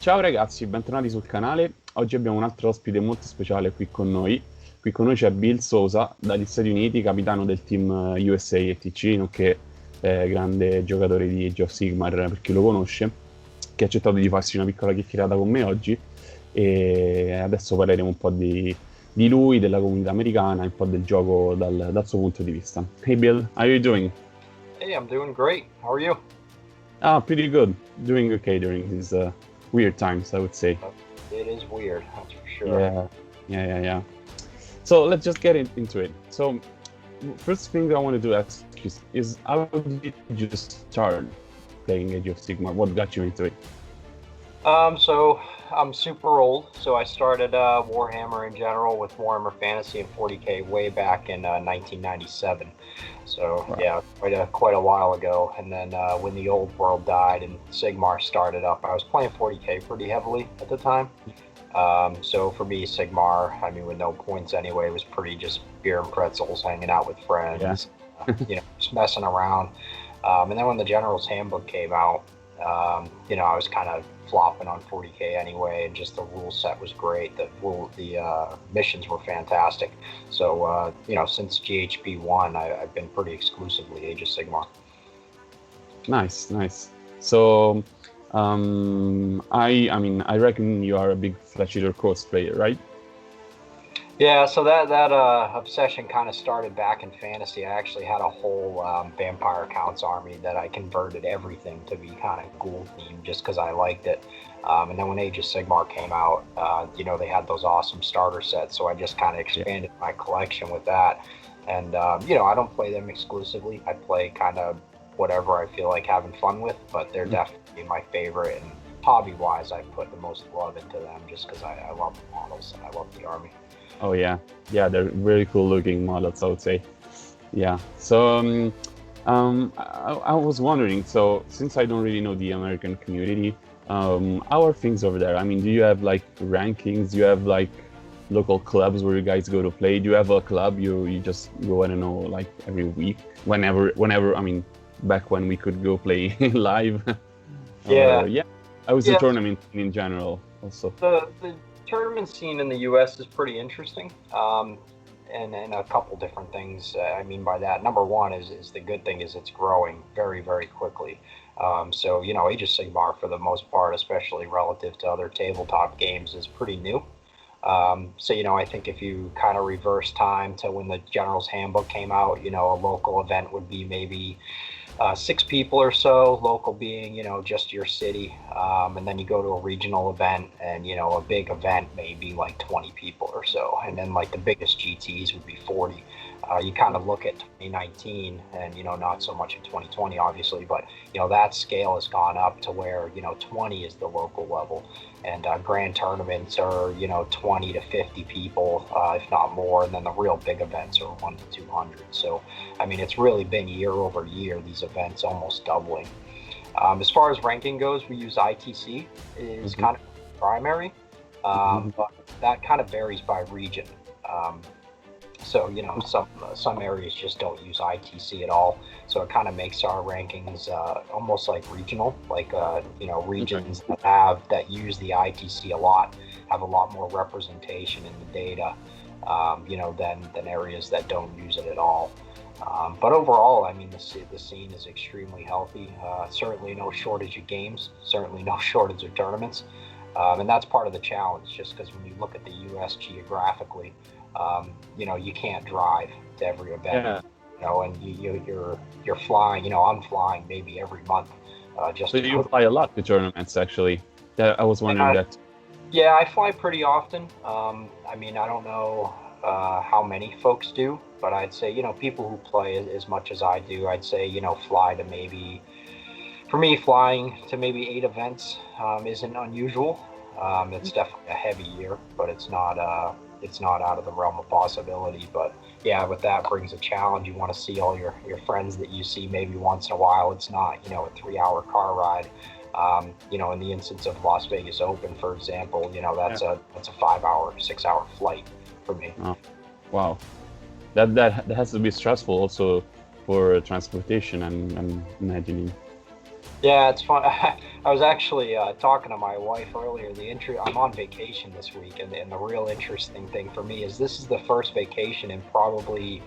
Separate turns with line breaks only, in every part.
Ciao ragazzi, bentornati sul canale. Oggi abbiamo un altro ospite molto speciale qui con noi. Qui con noi c'è Bill Souza dagli Stati Uniti, capitano del team USA e TC, nonché grande giocatore di Age of Sigmar per chi lo conosce, che ha accettato di farsi una piccola chiacchierata con me oggi e adesso parleremo un po' di lui, della comunità americana e un po' del gioco dal suo punto di vista. Hey Bill, how are you doing?
Hey, I'm doing great. How are you?
Pretty good. Doing okay during these weird times, I would say.
It is weird, that's for sure.
Yeah. So let's just get into it. So first thing I wanted to ask you is how did you start playing Age of Sigmar? What got you into it?
So I'm super old. So I started Warhammer in general with Warhammer Fantasy and 40K way back in 1997. So
Wow.
yeah, quite a while ago. And then when the old world died and Sigmar started up, I was playing 40K pretty heavily at the time. So for me, Sigmar, I mean, with no points anyway, was pretty just beer and pretzels, hanging out with friends, just messing around. And then when the General's Handbook came out, I was kind of flopping on 40K anyway, and just the rule set was great. The missions were fantastic. So, since GHB 1, I've been pretty exclusively Age of Sigmar.
Nice. So I reckon you are a big Flesh Eater cosplayer, right?
Yeah, so that obsession kind of started back in fantasy. I actually had a whole Vampire Counts army that I converted everything to be kind of ghoul themed just because I liked it. And then when Age of Sigmar came out, they had those awesome starter sets, so I just kind of expanded my collection with that. And, I don't play them exclusively. I play kind of whatever I feel like having fun with, but they're definitely my favorite. And hobby-wise, I put the most love into them just because I love the models and I love the army.
Oh yeah, they're very cool looking models, I would say. Yeah. So I was wondering. So since I don't really know the American community, how are things over there? I mean, do you have like rankings? Do you have like local clubs where you guys go to play? Do you have a club you just go? I don't know, like every week, whenever. I mean, back when we could go play live.
Yeah.
I was a tournament in general also.
The tournament scene in the U.S. is pretty interesting, and a couple different things I mean by that. Number one is the good thing is it's growing very, very quickly. So, Age of Sigmar, for the most part, especially relative to other tabletop games, is pretty new. So, I think if you kind of reverse time to when the General's Handbook came out, a local event would be maybe 6 people or so, local being, just your city. And then you go to a regional event and, a big event may be like 20 people or so. And then like the biggest GTs would be 40. You kind of look at 2019 and, not so much in 2020, obviously, but, that scale has gone up to where, 20 is the local level. And grand tournaments are, 20 to 50 people, if not more. And then the real big events are 1 to 200. So, I mean, it's really been year over year, these events almost doubling. As far as ranking goes, we use ITC is kind of primary, but that kind of varies by region. So, some areas just don't use ITC at all. So it kind of makes our rankings almost like regional, like, regions that use the ITC a lot, have a lot more representation in the data, than areas that don't use it at all. But overall, I mean, the scene is extremely healthy. Certainly no shortage of games, certainly no shortage of tournaments. And that's part of the challenge, just because when you look at the U.S. geographically, you can't drive to every event, and you're flying, I'm flying maybe every month. So
you fly a lot to tournaments, actually. I was wondering that.
Yeah, I fly pretty often. I mean, I don't know how many folks do, but I'd say, people who play as much as I do, I'd say, fly to maybe, for me, flying to maybe 8 events isn't unusual. It's definitely a heavy year, but it's not out of the realm of possibility. But yeah, with that brings a challenge. You want to see all your friends that you see maybe once in a while. It's not, a 3-hour car ride. In the instance of Las Vegas Open, for example, that's a 5-hour, 6-hour flight for me.
Oh, wow. That has to be stressful also for transportation, I'm imagining.
Yeah, it's fun. I was actually talking to my wife earlier. I'm on vacation this week, and the real interesting thing for me is this is the first vacation in probably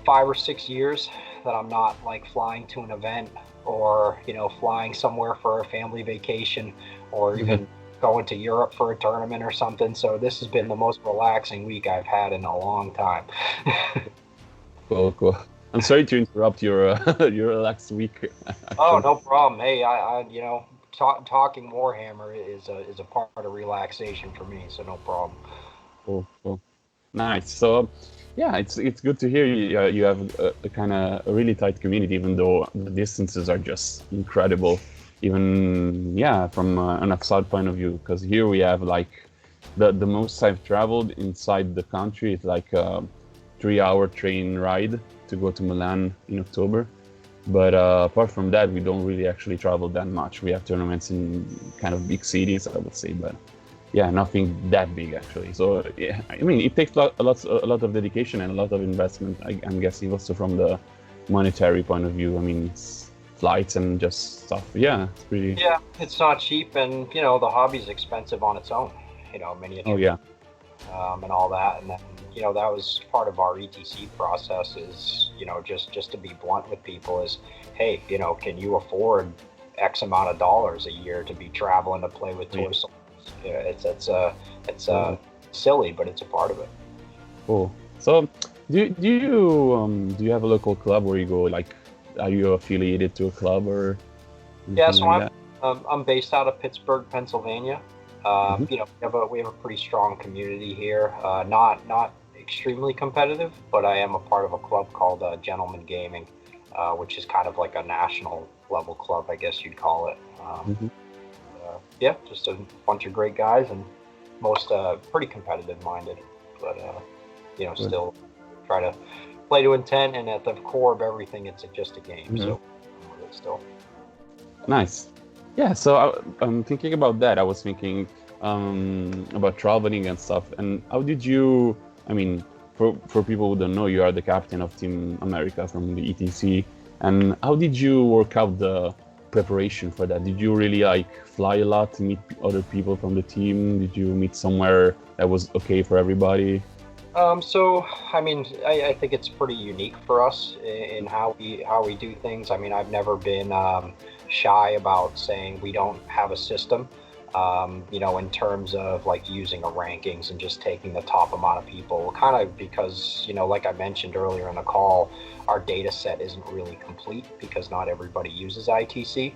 5 or 6 years that I'm not like flying to an event or flying somewhere for a family vacation or even going to Europe for a tournament or something. So this has been the most relaxing week I've had in a long time.
Cool, cool. I'm sorry to interrupt your your relaxed week.
Oh,
Actually,
no problem. Hey, talking Warhammer is a part of relaxation for me, so no problem.
cool, cool. Nice. So, yeah, it's good to hear you have a kind of a really tight community, even though the distances are just incredible. Even yeah, from an outside point of view, because here we have like the most I've traveled inside the country is like a 3 hour train ride to go to Milan in October. But apart from that, we don't really actually travel that much. We have tournaments in kind of big cities, I would say, but yeah, nothing that big actually. So yeah, I mean, it takes a lot of dedication and a lot of investment. I'm guessing also from the monetary point of view. I mean, it's flights and just stuff. Yeah, it's pretty.
Yeah, it's not cheap, and the hobby's expensive on its own.
Oh
Miniature
yeah.
and all that, and then that was part of our ETC process. Is just to be blunt with people is, hey, can you afford X amount of dollars a year to be traveling to play with toy soldiers? It's silly, but it's a part of it.
Cool. So, do you have a local club where you go? Like, are you affiliated to a club or
Yeah,
anything
so
like
I'm based out of Pittsburgh, Pennsylvania.
that?
We have a pretty strong community here. Not extremely competitive, but I am a part of a club called Gentleman Gaming, which is kind of like a national level club, I guess you'd call it.
Mhm.
Yeah, just a bunch of great guys, and most pretty competitive minded, but still try to play to intent, and at the core of everything, it's just a game.
Mhm.
So it's still.
Nice. Yeah, so I'm thinking about that. I was thinking about traveling and stuff. And how did you, I mean, for people who don't know, you are the captain of Team America from the ETC. And how did you work out the preparation for that? Did you really like fly a lot to meet other people from the team? Did you meet somewhere that was okay for everybody?
So I mean, I think it's pretty unique for us in how we do things. I mean, I've never been shy about saying we don't have a system. In terms of like using a rankings and just taking the top amount of people, kind of because like I mentioned earlier in the call, our data set isn't really complete because not everybody uses ITC.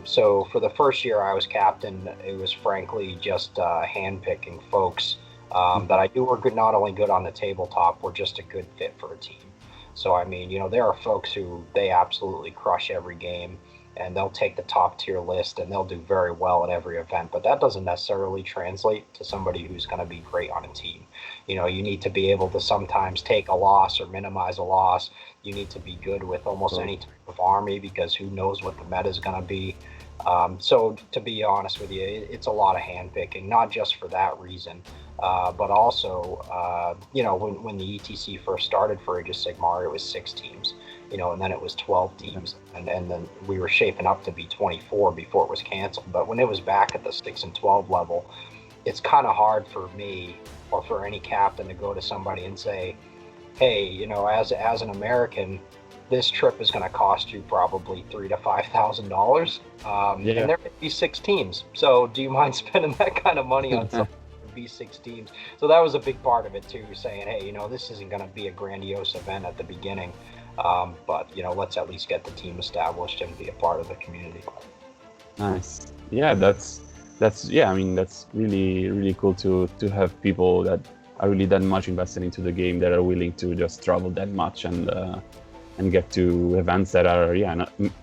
So for the first year I was captain, it was frankly just handpicking folks that I knew were good, not only good on the tabletop, were just a good fit for a team. So I mean, there are folks who they absolutely crush every game, and they'll take the top tier list and they'll do very well at every event, but that doesn't necessarily translate to somebody who's going to be great on a team. You need to be able to sometimes take a loss or minimize a loss. You need to be good with almost any type of army because who knows what the meta is going to be. So to be honest with you, it's a lot of handpicking, not just for that reason, but also, when the ETC first started for Age of Sigmar, it was 6 teams, and then it was 12 teams, and then we were shaping up to be 24 before it was canceled. But when it was back at the 6 and 12 level, it's kind of hard for me or for any captain to go to somebody and say, hey, as an American, this trip is going to cost you probably $3,000 to $5,000,
Yeah.
and there may be 6 teams. So do you mind spending that kind of money on something? Be 6 teams. So that was a big part of it too, saying, hey, this isn't going to be a grandiose event at the beginning, but let's at least get the team established and be a part of the community.
Nice. Yeah, that's yeah. I mean, that's really cool to have people that are really that much invested into the game, that are willing to just travel that much and get to events that are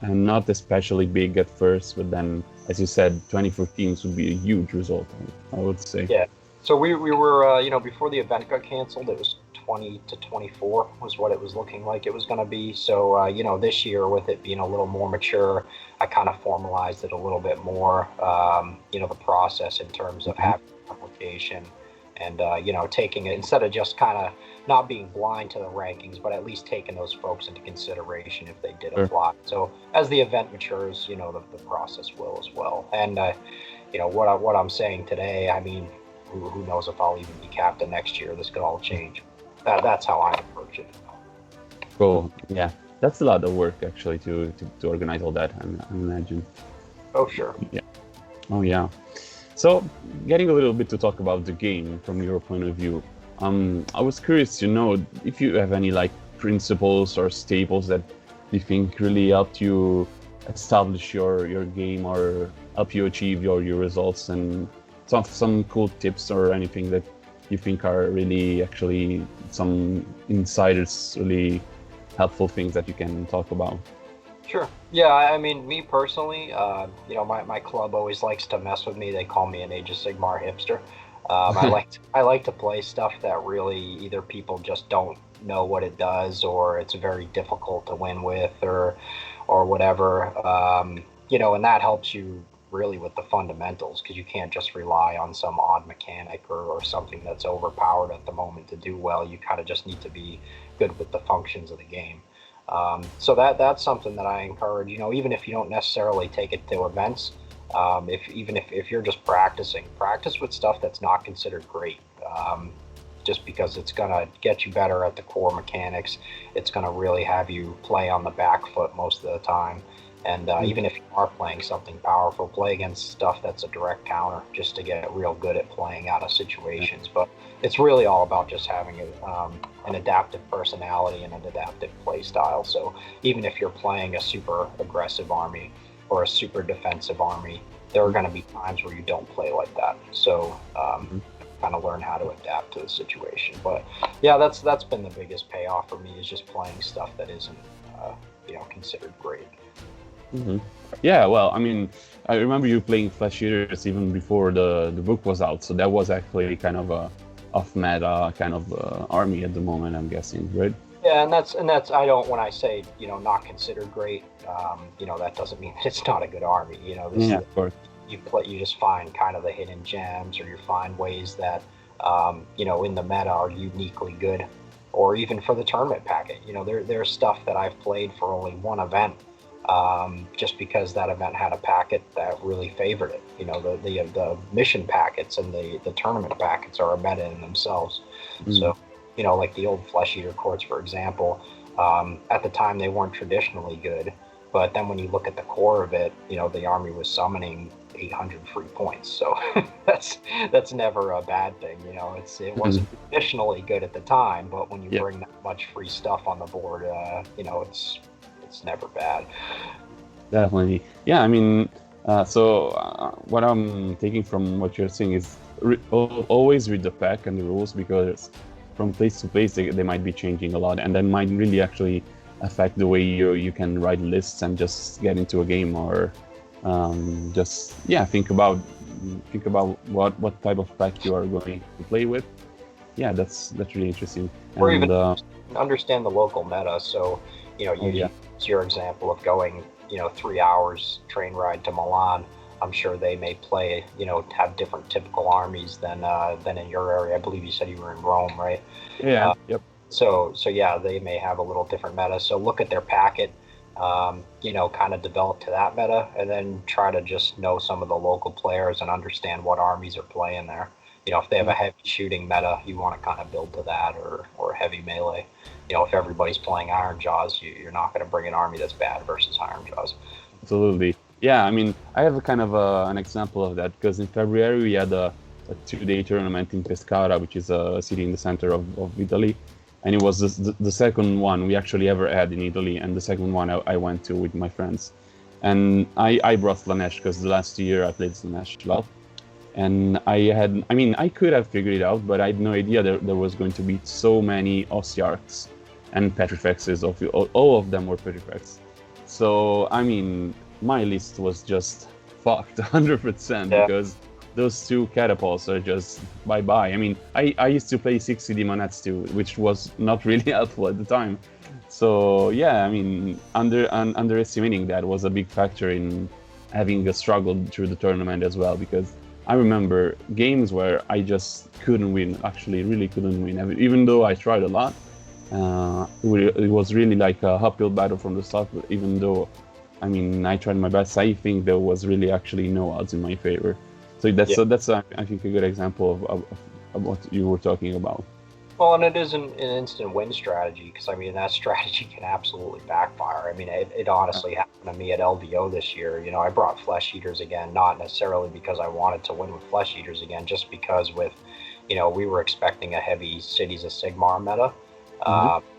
not especially big at first, but then, as you said, 24 teams would be a huge result, I would say.
Yeah. So we were before the event got canceled, it was 20 to 24 was what it was looking like it was going to be. So this year, with it being a little more mature, I kind of formalized it a little bit more. The process in terms of having an application, and taking it instead of just kind of not being blind to the rankings, but at least taking those folks into consideration if they did apply. So as the event matures, the process will as well. And what I'm saying today, I mean, who knows if I'll even be captain next year? This could all change. That's how I approach it.
Cool. Yeah, that's a lot of work actually to organize all that. I imagine.
Oh sure.
Yeah. Oh yeah. So, getting a little bit to talk about the game from your point of view, I was curious to know if you have any principles or staples that you think really helped you establish your game or help you achieve your results, and some cool tips or anything that you think are really actually some insiders really helpful things that you can talk about.
Sure. Yeah, I mean, me personally, my club always likes to mess with me. They call me an Age of Sigmar hipster. I like to play stuff that really either people just don't know what it does, or it's very difficult to win with, or whatever. And that helps you really with the fundamentals, because you can't just rely on some odd mechanic or something that's overpowered at the moment to do well. You kind of just need to be good with the functions of the game. So that's something that I encourage, even if you don't necessarily take it to events, if you're just practice with stuff that's not considered great, just because it's going to get you better at the core mechanics. It's going to really have you play on the back foot most of the time. And even if you are playing something powerful, play against stuff that's a direct counter, just to get real good at playing out of situations. But it's really all about just having an adaptive personality and an adaptive play style. So even if you're playing a super aggressive army or a super defensive army, there are going to be times where you don't play like that. So kind of learn how to adapt to the situation. But yeah, that's been the biggest payoff for me, is just playing stuff that isn't considered great.
Mm-hmm. Yeah, well, I mean, I remember you playing Flash Eaters even before the book was out, so that was actually kind of a off-meta kind of army at the moment, I'm guessing, right?
Yeah, and that's when I say not considered great, that doesn't mean that it's not a good army.
Of course.
You just find kind of the hidden gems, or you find ways that in the meta are uniquely good, or even for the tournament packet. There's stuff that I've played for only one event. Just because that event had a packet that really favored it. The mission packets and the tournament packets are a meta in themselves. So, like the old Flesh Eater courts, for example, at the time they weren't traditionally good, but then when you look at the core of it, the army was summoning 800 free points. So that's never a bad thing. It wasn't traditionally good at the time, but when you bring that much free stuff on the board, it's never bad.
Definitely. Yeah, I mean, what I'm taking from what you're saying is always read the pack and the rules, because from place to place they might be changing a lot, and that might really actually affect the way you can write lists and just get into a game, or think about what type of pack you are going to play with. Yeah, that's really interesting.
Or even understand the local meta. So it's your example of going 3 hours train ride to Milan. I'm sure they may play, have different typical armies than in your area. I believe you said you were in Rome, right?
Yeah. Yep.
So yeah, they may have a little different meta. So look at their packet, kind of develop to that meta, and then try to just know some of the local players and understand what armies are playing there. If they have a heavy shooting meta, you want to kind of build to that, or heavy melee. If everybody's playing Iron Jaws, you're not going to bring an army that's bad versus Iron Jaws.
Absolutely. Yeah, I mean, I have a kind of an example of that, because in February we had a 2-day tournament in Pescara, which is a city in the center of Italy. And it was the second one we actually ever had in Italy, and the second one I went to with my friends. And I brought Slanesh, because the last year I played Slanesh a lot. And I could have figured it out, but I had no idea there was going to be so many Osiarchs and Petrifexes. All of them were Petrifex. So, I mean, my list was just fucked 100%, because those two catapults are just bye-bye. I mean, I used to play 60 Demonettes too, which was not really helpful at the time. So, yeah, I mean, underestimating that was a big factor in having a struggle through the tournament as well, because I remember games where I just couldn't win. Actually, really couldn't win. Even though I tried a lot, it was really like a uphill battle from the start. Even though, I mean, I tried my best, I think there was really actually no odds in my favor. So that's I think a good example of what you were talking about.
Well, and it is an instant win strategy, because I mean that strategy can absolutely backfire. I mean, it honestly happened to me at LVO this year. You know, I brought Flesh Eaters again, not necessarily because I wanted to win with Flesh Eaters again, just because with, you know, we were expecting a heavy Cities of Sigmar meta.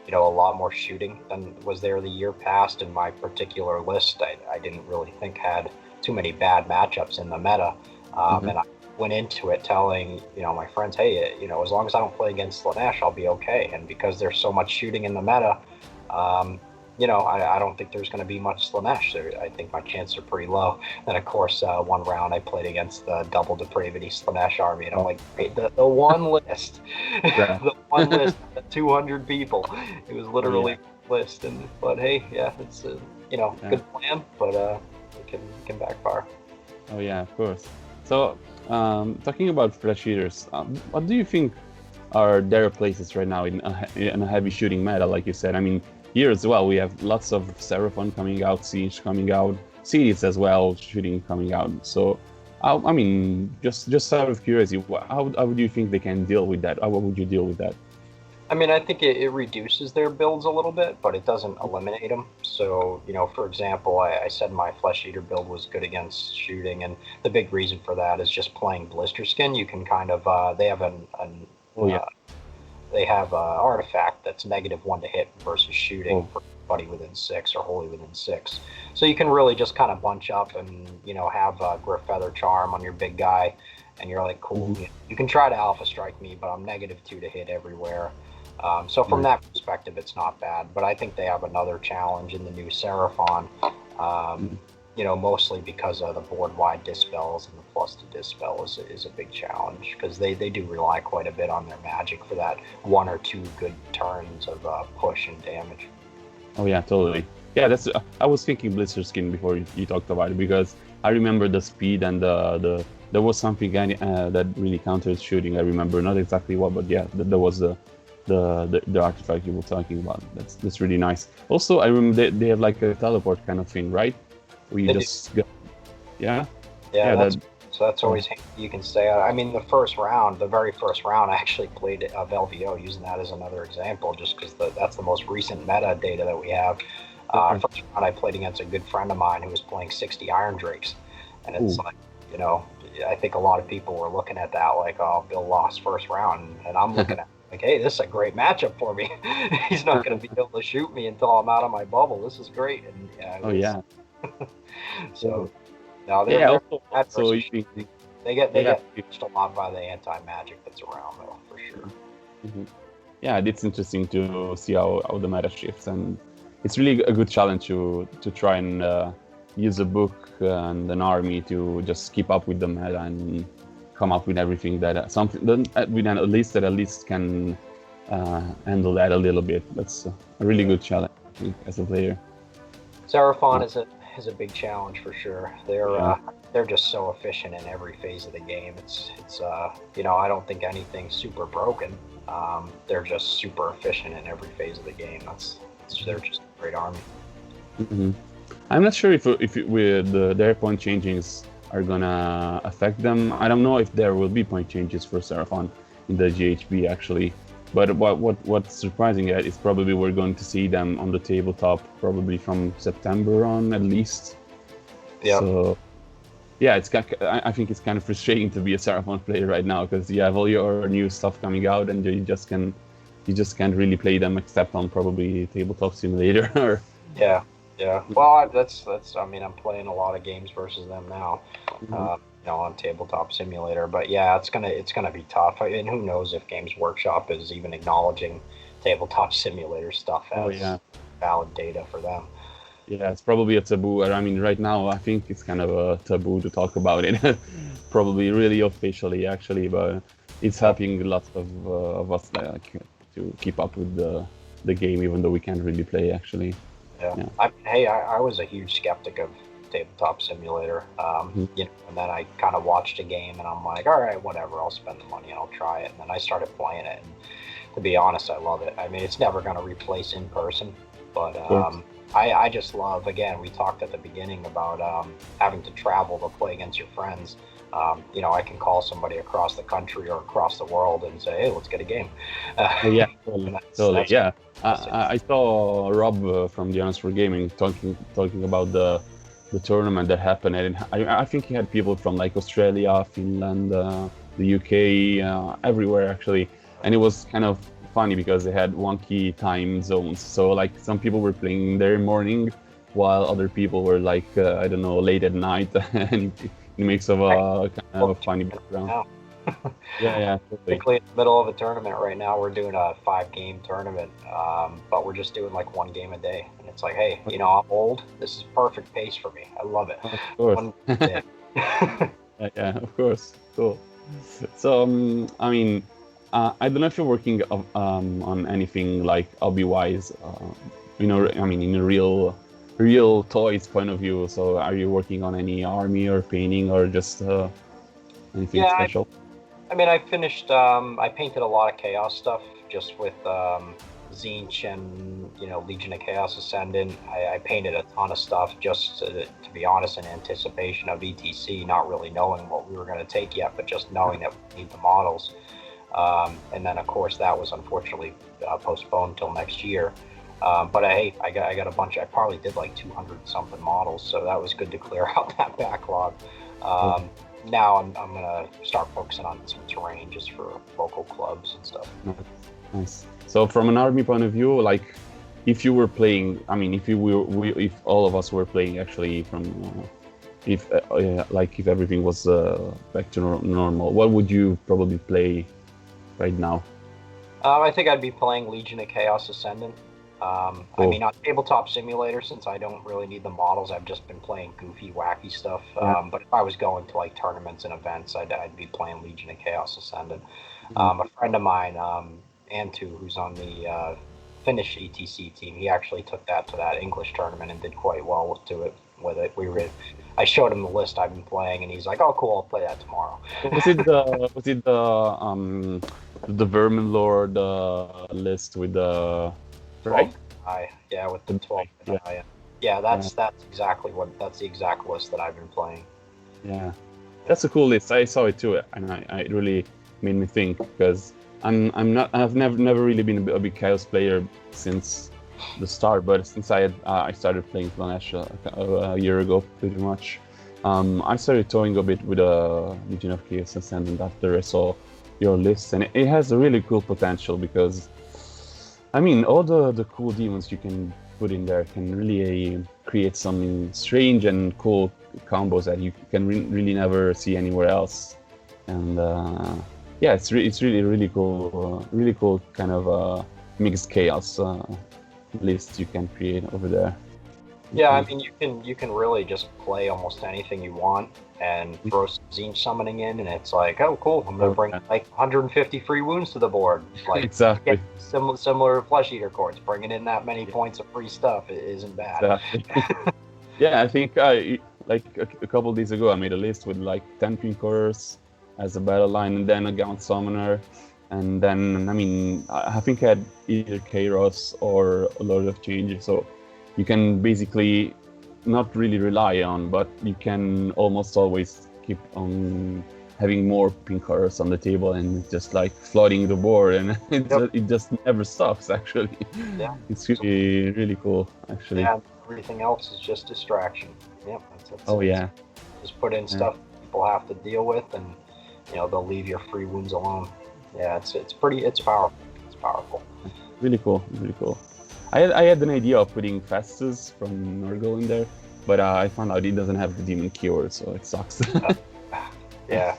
You know, a lot more shooting than was there the year past. In my particular list, I didn't really think had too many bad matchups in the meta, and I went into it telling, you know, my friends, hey, you know, as long as I don't play against Slaanesh, I'll be okay. And because there's so much shooting in the meta, you know, I don't think there's going to be much Slaanesh. I think my chances are pretty low. And of course, one round I played against the double depravity Slaanesh army, and I'm like, hey, the one list, the one list, the 200 people. It was literally a list. But hey, yeah, it's you know, good plan, but it can backfire.
Oh yeah, of course. So, talking about Flesh Eaters, what do you think are their places right now in a heavy shooting meta, like you said? I mean, here as well, we have lots of Seraphon coming out, Siege coming out, Cities as well, shooting coming out. So, I mean, just out of curiosity, how do you think they can deal with that? How would you deal with that?
I mean, I think it reduces their builds a little bit, but it doesn't eliminate them. So, you know, for example, I said my Flesh Eater build was good against shooting, and the big reason for that is just playing Blister Skin. You can kind of, they have they have an artifact that's -1 to hit versus shooting for anybody within 6 or wholly within 6. So you can really just kind of bunch up and, you know, have Griff Feather Charm on your big guy, and you're like, cool, you can try to Alpha Strike me, but I'm -2 to hit everywhere. So from that perspective, it's not bad. But I think they have another challenge in the new Seraphon, you know, mostly because of the board-wide dispels, and the +2 dispel is a big challenge, because they do rely quite a bit on their magic for that 1 or 2 good turns of push and damage.
Oh yeah, totally. Yeah, that's. I was thinking Blister Skin before you talked about it, because I remember the speed and there was something that really counters shooting. I remember not exactly what, but yeah, there was the artifact you were talking about. That's really nice. Also, I remember they have like a teleport kind of thing, right? Where you just go. Yeah.
That's always you can say. I mean, the very first round, I actually played of LVO, using that as another example, just because that's the most recent meta data that we have. First round, I played against a good friend of mine who was playing 60 Iron Drakes, and it's like, you know, I think a lot of people were looking at that like, oh, Bill lost first round, and I'm looking at like, hey, this is a great matchup for me. He's not going to be able to shoot me until I'm out of my bubble. This is great. And so no, they're
also
they get pushed a lot by the anti-magic that's around, though, for sure.
Yeah, it's interesting to see how the meta shifts, and it's really a good challenge to try and use a book and an army to just keep up with the meta and come up with everything that at least can handle that a little bit. That's a really good challenge, I think, as a player.
Seraphon is a big challenge for sure. They're just so efficient in every phase of the game. It's you know, I don't think anything's super broken. They're just super efficient in every phase of the game. They're just a great army.
I'm not sure if with their point changings are gonna affect them. I don't know if there will be point changes for Seraphon in the GHB actually, but what's surprising is probably we're going to see them on the tabletop probably from September on at least. Yeah. So yeah, I think it's kind of frustrating to be a Seraphon player right now, because you have all your new stuff coming out and you just can't really play them except on probably Tabletop Simulator.
Yeah. Well, that's. I mean, I'm playing a lot of games versus them now, you know, on Tabletop Simulator. But yeah, it's gonna be tough. And who knows if Games Workshop is even acknowledging Tabletop Simulator stuff as valid data for them.
Yeah, it's probably a taboo. I mean, right now I think it's kind of a taboo to talk about it. Probably really officially, actually, but it's helping lots of us to keep up with the game, even though we can't really play actually.
Yeah. I was a huge skeptic of tabletop simulator. You know, and then I kind of watched a game, and I'm like, all right, whatever, I'll spend the money and I'll try it. And then I started playing it, and to be honest, I love it. I mean, it's never going to replace in person, but I just love. Again, we talked at the beginning about having to travel to play against your friends. You know, I can call somebody across the country or across the world and say, hey, let's get a game.
Yeah, totally. Yeah. I saw Rob from the Honest for Gaming talking about the tournament that happened, and I think he had people from like Australia, Finland, the UK, everywhere actually, and it was kind of funny because they had wonky time zones. So like some people were playing in their morning, while other people were like I don't know, late at night, and it makes of a kind of a funny background. Yeah, totally.
Basically in the middle of a tournament right now. We're doing a 5-game tournament, but we're just doing like 1 game a day. And it's like, hey, you know, I'm old. This is perfect pace for me. I love it.
Of course. Yeah, of course. Cool. So, I mean, I don't know if you're working on anything like hobby-wise, you know, I mean, in a real toys point of view. So are you working on any army or painting or just anything special?
I mean, I finished, I painted a lot of Chaos stuff just with Tzeentch and, you know, Legion of Chaos Ascendant. I painted a ton of stuff just to be honest, in anticipation of ETC, not really knowing what we were going to take yet, but just knowing that we need the models. And then, of course, that was unfortunately postponed until next year. But I got a bunch. I probably did like 200 something models, so that was good to clear out that backlog. Now I'm gonna start focusing on some terrain just for local clubs and stuff.
Nice. So from an army point of view, like if you were playing, I mean, if all of us were playing actually from, if everything was back to normal, what would you probably play right now?
I think I'd be playing Legion of Chaos Ascendant.
Cool.
I mean, on Tabletop Simulator, since I don't really need the models, I've just been playing goofy, wacky stuff. But if I was going to like tournaments and events, I'd be playing Legion of Chaos Ascendant. A friend of mine, Antu, who's on the Finnish ETC team, he actually took that to that English tournament and did quite well with it. I showed him the list I've been playing, and he's like, "Oh, cool, I'll play that tomorrow."
Was it the Vermin Lord list with the right?
Yeah, with the 12. Yeah, that's exactly that's the exact list that I've been playing.
Yeah, that's a cool list. I saw it too, and it really made me think, because I've never really been a big Chaos player since the start, but since I started playing Slanesh a year ago, pretty much, I started toying a bit with Legion of Chaos Ascendant after I saw your list, and it has a really cool potential, because I mean, all the cool demons you can put in there can really create something strange and cool combos that you can really never see anywhere else. And yeah, it's really cool kind of mixed chaos list you can create over there.
Yeah, I mean, you can really just play almost anything you want and throw some Tzeentch summoning in, and it's like, oh, cool, I'm gonna bring like 150 free wounds to the board. Like,
exactly.
Similar to Flesh Eater Courts, bringing in that many points of free stuff isn't bad.
Exactly. Yeah, I think like a couple days ago I made a list with like 10 pink horrors as a battle line, and then a Gaunt Summoner, and then I mean I think I had either Kairos or a Lord of Change, so you can basically not really rely on, but you can almost always keep on having more pink horrors on the table, and it's just like flooding the board, and it just never stops actually.
Yeah,
it's really cool actually.
Yeah, everything else is just distraction. Yep.
Yeah.
Just put in stuff people have to deal with, and you know they'll leave your free wounds alone. Yeah, it's powerful. It's powerful.
Really cool. I had an idea of putting Festus from Nurgle in there, but I found out he doesn't have the Demon Cure, so it sucks.
Yeah.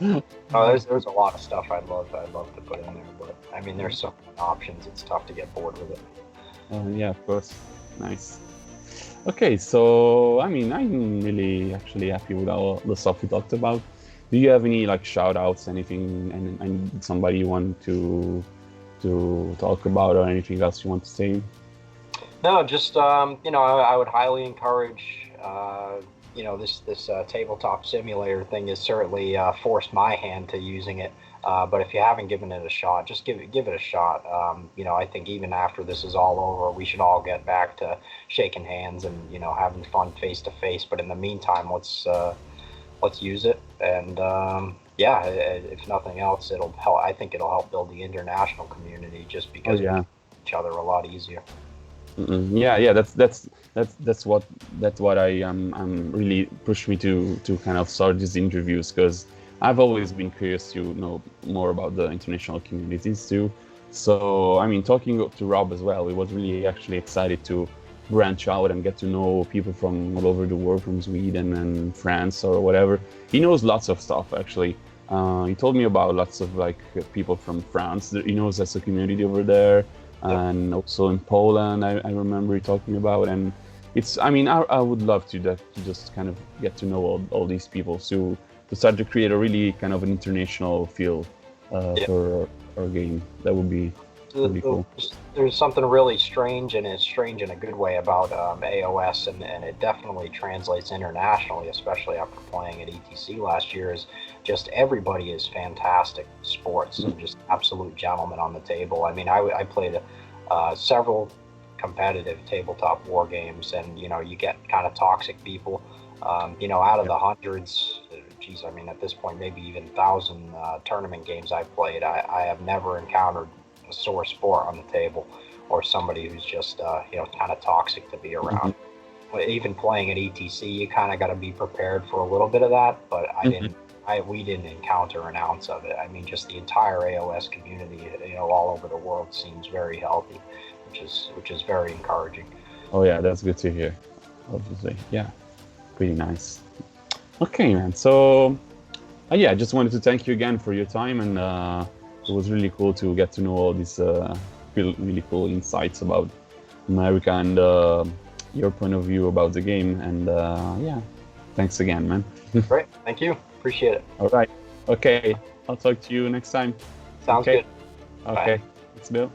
Oh, there's a lot of stuff I'd love to put in there, but I mean, there's so many options. It's tough to get bored with it.
Yeah, of course. Nice. Okay, so I mean, I'm really actually happy with all the stuff we talked about. Do you have any like shout outs, anything, and somebody you want to talk about, or anything else you want to say?
No, just I would highly encourage this tabletop simulator thing has certainly forced my hand to using it. But if you haven't given it a shot, just give it a shot. I think even after this is all over, we should all get back to shaking hands and having fun face to face. But in the meantime, let's use it. And if nothing else, it'll help. I think it'll help build the international community just because we know each other a lot easier.
Yeah. That's what I'm really pushed me to kind of start these interviews, because I've always been curious to know more about the international communities too. So, I mean, talking to Rob as well, we was really actually excited to branch out and get to know people from all over the world, from Sweden and France or whatever. He knows lots of stuff, actually. He told me about lots of people from France. He knows there's a community over there, and also in Poland, I remember he talking about. And I would love to just kind of get to know all these people to start to create a really kind of an international feel for our game. That would be really cool.
There's something really strange, and it's strange in a good way, about AoS, and it definitely translates internationally, especially after playing at ETC last year, is just everybody is fantastic sports and just absolute gentlemen on the table. I mean, I played several competitive tabletop war games, and you get kind of toxic people. Out of the hundreds, at this point, maybe even 1,000 tournament games I've played, I have never encountered a sore sport on the table, or somebody who's just kind of toxic to be around. Even playing at ETC, you kind of got to be prepared for a little bit of that, but we didn't encounter an ounce of it. I mean, just the entire AoS community, all over the world, seems very healthy, which is very encouraging.
Oh yeah, that's good to hear. Obviously, yeah, pretty nice. Okay, man. So, I just wanted to thank you again for your time, and it was really cool to get to know all these really cool insights about America and your point of view about the game. And thanks again, man.
Great, thank you. Appreciate it.
All right. Okay, I'll talk to you next time.
Sounds good.
Okay. Thanks, Bill.